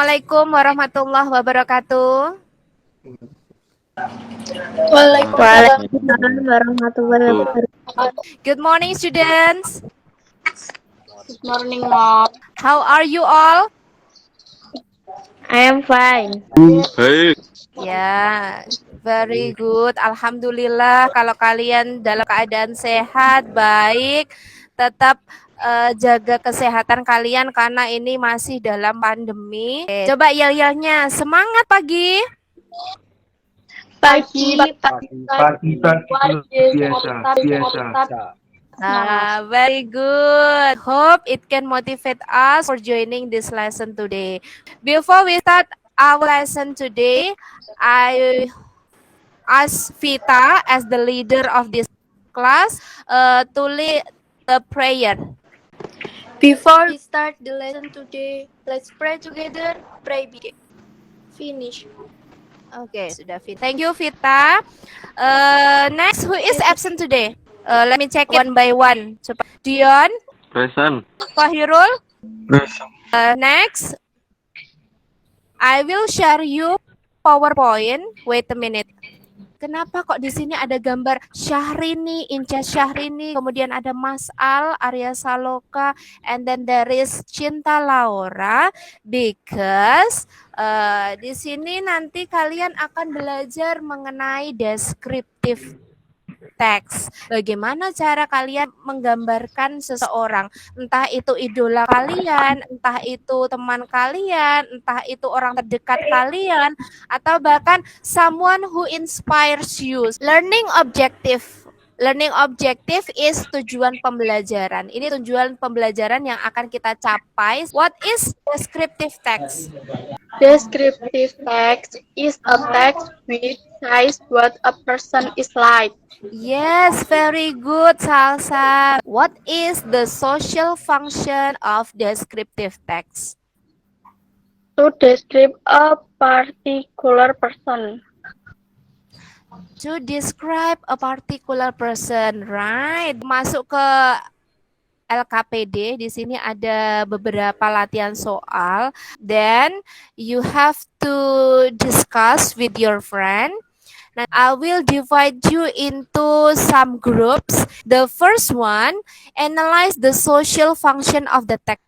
Assalamualaikum warahmatullahi wabarakatuh. Waalaikumsalam. Waalaikumsalam warahmatullahi wabarakatuh. Good morning, students. Good morning, Mom. How are you all? I am fine. Baik. Ya, very good. Alhamdulillah kalau kalian dalam keadaan sehat, baik, tetap jaga kesehatan kalian karena ini masih dalam pandemi. Coba yel-yelnya, semangat pagi. Pagi biasa. Very good. Hope it can motivate us for joining this lesson today. Before we start our lesson today, I ask Vita as the leader of this class to lead the prayer. Before we start the lesson today, let's pray together. Pray begin. Finish. Okay, sudah Vita. Thank you, Vita. Next, who is absent today? Let me check one by one. Dion, Present. Fahirul. Present. Next, I will share you PowerPoint. Wait a minute. Kenapa kok di sini ada gambar Syahrini, Inca Syahrini, kemudian ada Mas Al, Arya Saloka, and then there is Cinta Laura? Because di sini nanti kalian akan belajar mengenai descriptive text. Bagaimana cara kalian menggambarkan seseorang, entah itu idola kalian, entah itu teman kalian, entah itu orang terdekat kalian, atau bahkan someone who inspires you. Learning objective. Learning objective is tujuan pembelajaran. Ini tujuan pembelajaran yang akan kita capai. What is descriptive text? Descriptive text is a text which says what a person is like. Yes, very good, Salsa. What is the social function of descriptive text? To describe a particular person. To describe a particular person, right? Masuk ke LKPD, di sini ada beberapa latihan soal. Then you have to discuss with your friend. Now, I will divide you into some groups. The first one, analyze the social function of the text,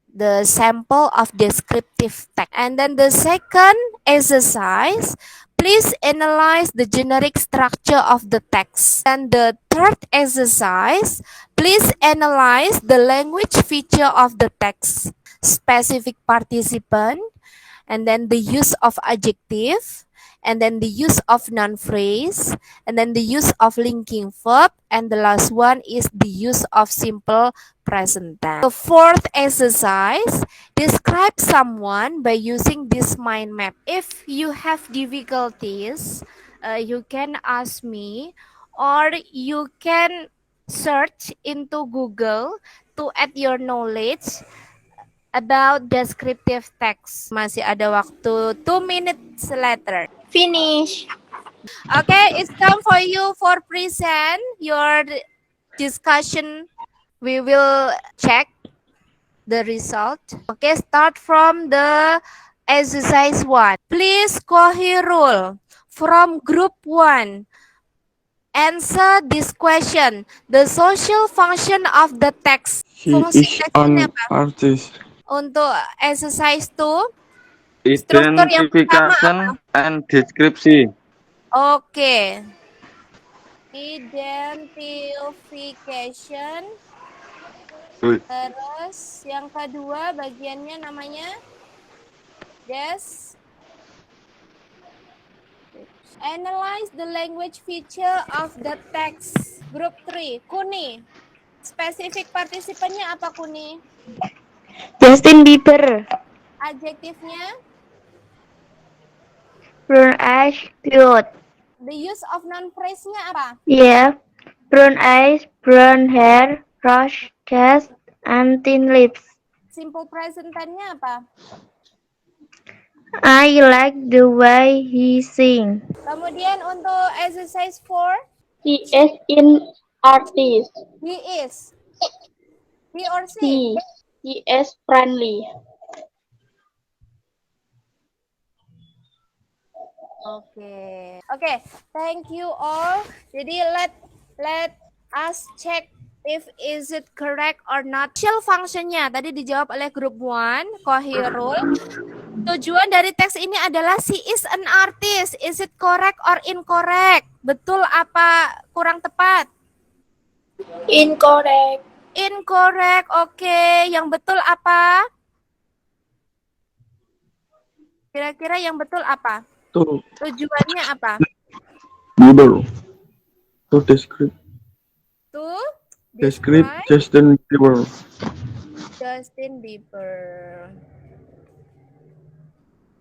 the sample of descriptive text. And then the second exercise, please analyze the generic structure of the text. And the third exercise, please analyze the language feature of the text, specific participant, and then the use of adjective, and then the use of noun phrase, and then the use of linking verb, and the last one is the use of simple present tense. The fourth exercise, describe someone by using this mind map. If you have difficulties, you can ask me, or you can search into Google to add your knowledge about descriptive text. Masih ada waktu 2 minutes later. Finish. Okay, it's time for you for present your discussion. We will check the result. Okay, start from the exercise 1. Please, Kohirul, from group 1, answer this question. The social function of the text. He Fungsi is teksnya an apa? artist. Untuk exercise 2, struktur yang pertama Identification apa? and deskripsi. Oke. Identification. Terus yang kedua bagiannya namanya analyze the language feature of the text. Group 3, Kuni. Spesifik partisipannya apa, Kuni? Justin Bieber. Adjektifnya? Brown eyes, cute. The use of noun phrase-nya apa? Yeah. Brown eyes, brown hair, rose chest, and thin lips. Simple present tense-nya apa? I like the way he sings. Kemudian untuk exercise 4, He is an artist. he is. He or she? He is friendly. Oke, thank you all. Jadi let us check if is it correct or not. Shell functionnya tadi dijawab oleh grup 1, Kohirul. Tujuan dari teks ini adalah she is an artist. Is it correct or incorrect? Betul apa kurang tepat? Incorrect. Incorrect. Oke, yang betul apa? Kira-kira yang betul apa? Tujuannya apa? Bieber. To describe To Justin Bieber. Justin Bieber.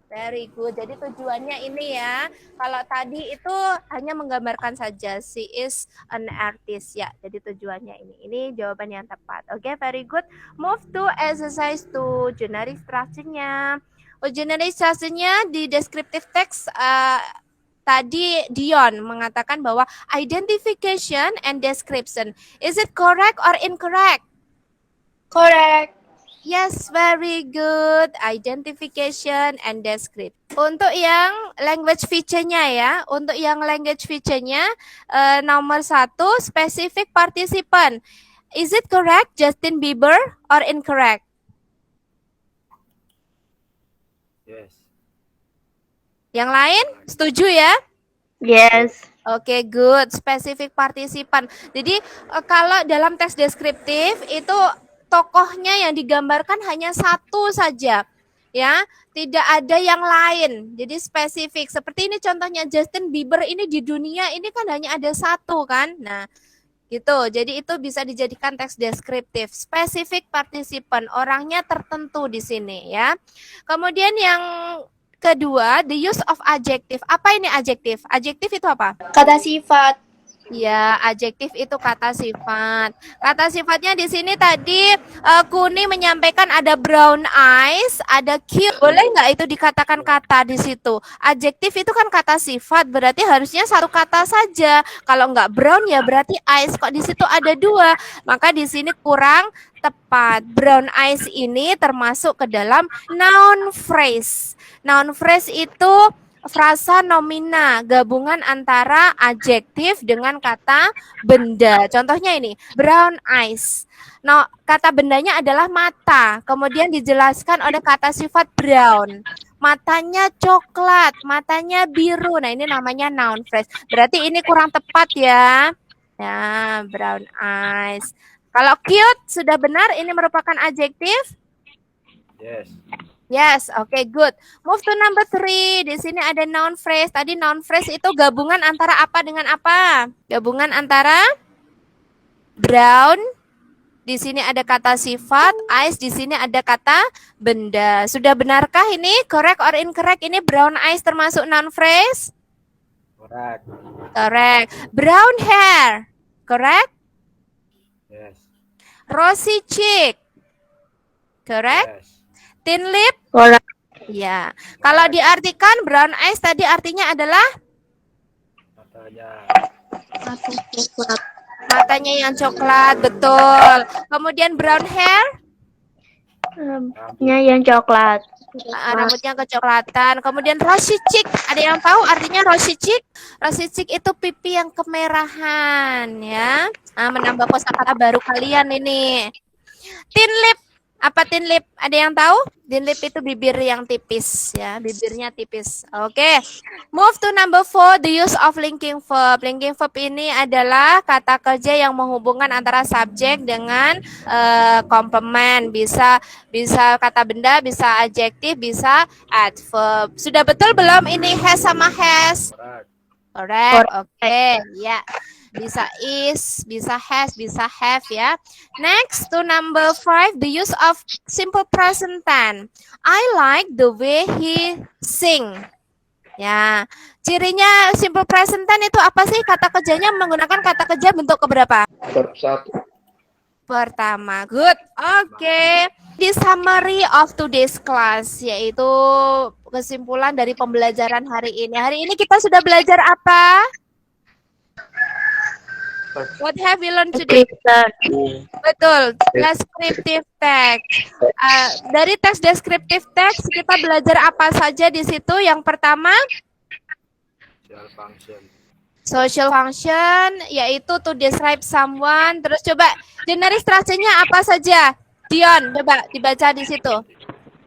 Very good. Jadi tujuannya ini ya. Kalau tadi itu hanya menggambarkan saja she is an artist ya. Jadi tujuannya ini. Ini jawaban yang tepat. Oke, very good. Move to exercise 2. Generic structure-nya. Generic structure-nya di descriptive text tadi Dion mengatakan bahwa identification and description. Is it correct or incorrect? Correct. Yes, very good. Identification and description. Untuk yang language feature-nya ya, untuk yang language feature-nya nomor 1, specific participant. Is it correct, Justin Bieber, or incorrect? Yes. Yang lain, setuju ya? Yes. Oke, good. Specific participant. Jadi kalau dalam teks deskriptif itu tokohnya yang digambarkan hanya satu saja, ya, tidak ada yang lain. Jadi spesifik. Seperti ini contohnya Justin Bieber ini di dunia ini kan hanya ada satu kan. Nah, gitu. Jadi itu bisa dijadikan teks deskriptif. Specific participant, orangnya tertentu di sini ya. Kemudian yang kedua, the use of adjective. Apa ini adjektif? Adjektif itu apa? Kata sifat. Ya, adjektif itu kata sifat. Kata sifatnya di sini tadi Kuni menyampaikan ada brown eyes, ada cute. Boleh nggak itu dikatakan kata di situ? Adjektif itu kan kata sifat, berarti harusnya satu kata saja. Kalau nggak brown ya berarti eyes. Kok di situ ada dua? Maka di sini kurang tepat. Brown eyes ini termasuk ke dalam noun phrase. Noun phrase itu frasa nomina, gabungan antara adjektif dengan kata benda. Contohnya ini, brown eyes. No, kata bendanya adalah mata. Kemudian dijelaskan oleh kata sifat brown. Matanya coklat, matanya biru. Nah, ini namanya noun phrase. Berarti ini kurang tepat ya. Ya, brown eyes. Kalau cute sudah benar, ini merupakan adjektif. Yes. Yes, okay, good. Move to number 3. Di sini ada noun phrase. Tadi noun phrase itu gabungan antara apa dengan apa? Gabungan antara brown. Di sini ada kata sifat, eyes. Di sini ada kata benda. Sudah benarkah ini? Correct or incorrect? Ini brown eyes termasuk noun phrase? Correct. Correct. Brown hair. Correct? Yes. Rosy cheek. Correct? Yes. Thin lip. Correct. Ya. Kalau diartikan brown eyes tadi artinya adalah matanya yang coklat, betul. Kemudian brown hair, Rambutnya yang coklat. rambutnya kecoklatan. Kemudian rosy cheek, ada yang tahu artinya rosy cheek? Rosy cheek itu pipi yang kemerahan, ya. Menambah kosakata baru kalian ini. Thin lip. Apa thin lip? Ada yang tahu? Thin lip itu bibir yang tipis ya, bibirnya tipis. Oke. Move to number 4, the use of linking verb. Linking verb ini adalah kata kerja yang menghubungkan antara subjek dengan komplement. Bisa kata benda, bisa adjektif, bisa adverb. Sudah betul belum ini has sama has? Correct. Correct. Oke, ya. Bisa is, bisa has, bisa have ya. Next to number 5, the use of simple present tense. I like the way he sing. Ya, cirinya simple present tense itu apa sih? Kata kerjanya menggunakan kata kerja bentuk keberapa? Pertama. Good. Oke. The summary of today's class, yaitu kesimpulan dari pembelajaran hari ini. Hari ini kita sudah belajar apa? What have you learned today? Betul, descriptive text. Dari teks descriptive text kita belajar apa saja di situ? Yang pertama, Social function. Social function yaitu to describe someone. Terus coba generic structure-nya apa saja? Dion, coba dibaca di situ.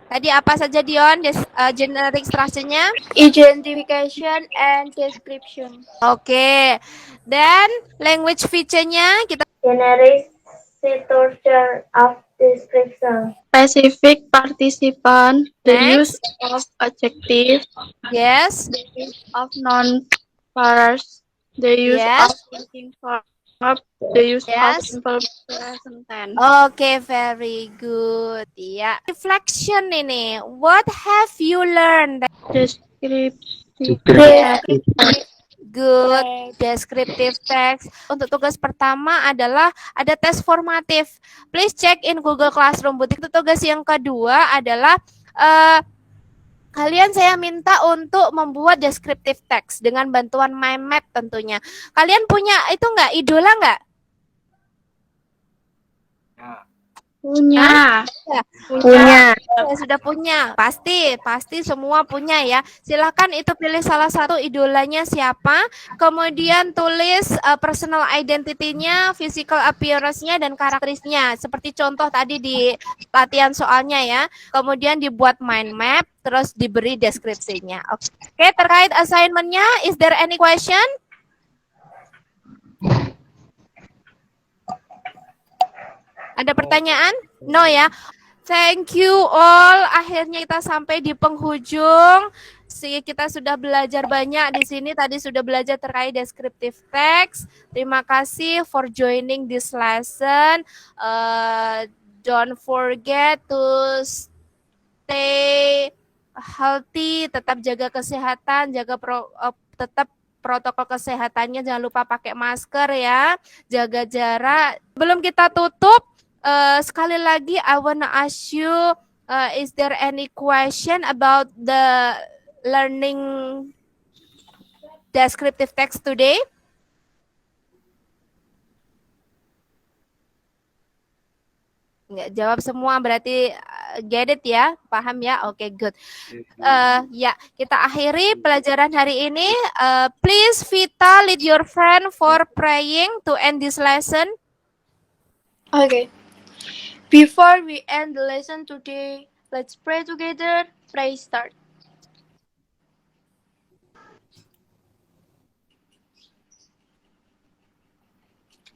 Tadi apa saja Dion generic structure-nya? Identification and description. Oke. Dan language feature-nya kita Generic structure of description. Specific participant, the Next. use of adjective, yes. the use of non-pairs, the use Yes. of working verb, the use of Yes. simple present tense. Oke, very good. Ya. Reflection ini. What have you learned? Descriptive. Good. Descriptive text. Untuk tugas pertama adalah ada tes formatif. Please check in Google Classroom. Untuk tugas yang kedua adalah kalian saya minta untuk membuat descriptive text dengan bantuan mind map tentunya. Kalian punya itu nggak? Idola nggak? Nah, Punya. Punya. Saya sudah punya, pasti semua punya ya. Silakan itu pilih salah satu idolanya siapa, kemudian tulis personal identity-nya, physical appearance-nya dan karakteristiknya. Seperti contoh tadi di latihan soalnya ya. Kemudian dibuat mind map, terus diberi deskripsinya. Oke, terkait assignment-nya, is there any question? Ada pertanyaan? No ya. Thank you all. Akhirnya kita sampai di penghujung. Kita sudah belajar banyak di sini. Tadi sudah belajar terkait descriptive text. Terima kasih for joining this lesson. Don't forget to stay healthy. Tetap jaga kesehatan. Tetap protokol kesehatannya. Jangan lupa pakai masker ya. Jaga jarak. Belum kita tutup. Sekali lagi, I wanna ask you, is there any question about the learning descriptive text today? Nggak jawab semua berarti get it ya, paham ya? Oke, good. Ya, kita akhiri pelajaran hari ini. Please Vita, lead your friend for praying to end this lesson. Okay. Before we end the lesson today, let's pray together. Pray start.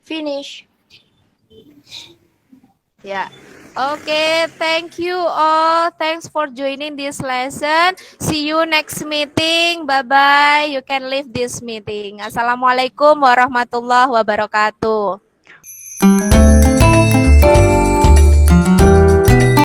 Finish. Ya, oke, thank you all. Thanks for joining this lesson. See you next meeting. Bye-bye. You can leave this meeting. Assalamualaikum warahmatullahi wabarakatuh.